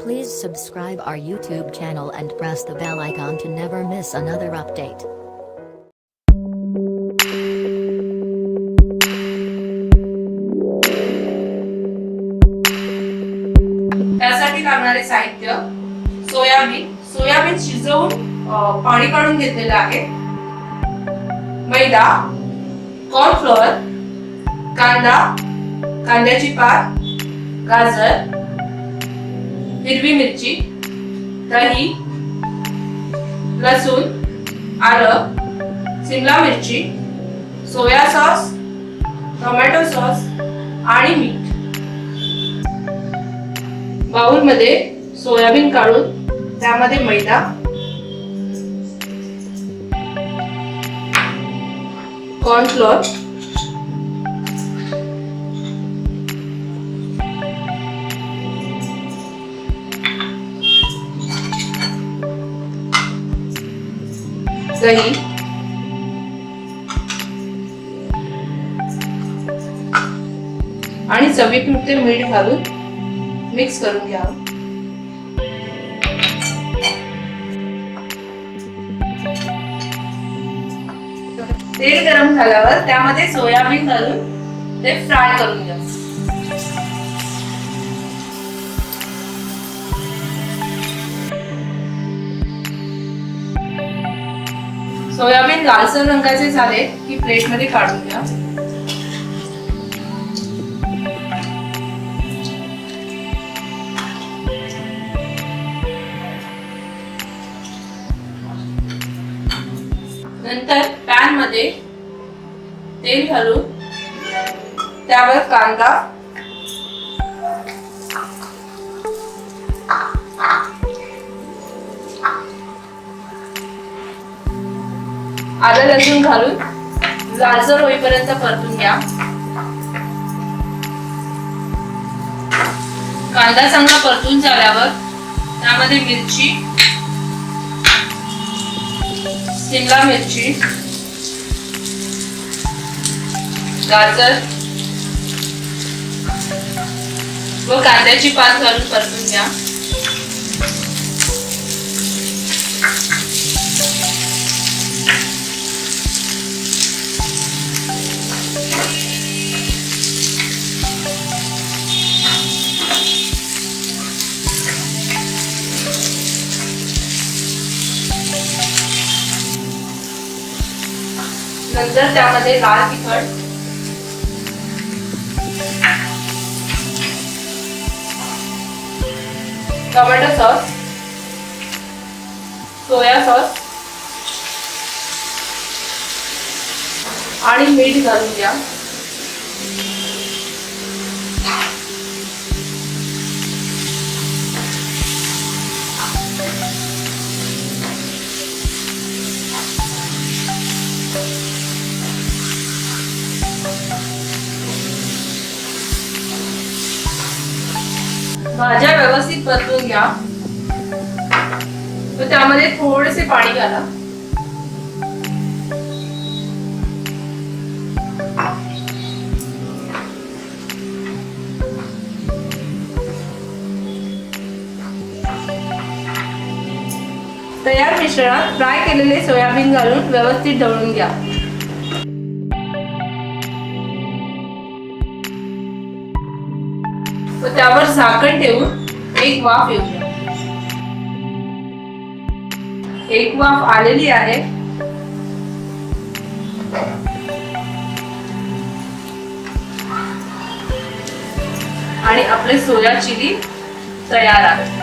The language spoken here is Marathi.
Please subscribe our YouTube channel and press the bell icon to never miss another update. त्यासाठी लागणारे साहित्य: सोयाबीन शिजवून पाणी काढून घेतलेलं आहे, मैदा, कॉर्नफ्लोअर, कांदा, कांद्याची पात, गाजर, हिरवी मिरची, दही, लसूण, आलं, शिमला मिरची, सोया सॉस, टोमॅटो सॉस आणि मीठ. बाउल मध्ये सोयाबीन काढून त्यामध्ये मैदा, कॉर्नफ्लोअर, दही, आणि चवीपुरते मीठ घालून मिक्स करून घ्या. तेल गरम झाल्यावर त्यामध्ये सोयाबीन घालून ते फ्राय करून घ्या. सोयाबीन लालसर रंगाचे झाले की प्लेट मध्ये काढून घ्या. नंतर पॅन मध्ये तेल घालून त्यावर कांदा, आलं लसूण घालून लालसर होईपर्यंत परतून घ्या. कांदा चांगला परतून झाल्यावर त्यामध्ये मिरची, शिमला मिरची, गाजर व कांद्याची पात घालून परतून घ्या. नंतर त्यामध्ये लाल तिखट, टोमॅटो सॉस, सोया सॉस आणि मीठ घालून द्या. भाज्या व्यवस्थित परतून घ्या व त्यामध्ये थोडेसे पाणी घाला. तयार मिश्रणात फ्राय केलेले सोयाबीन घालून व्यवस्थित ढवळून घ्या. व त्यावर झाकण ठेवून एक वाफ येऊ द्या. एक वाफ आलेली आहे. आणि आपले सोया चिली तयार आहे.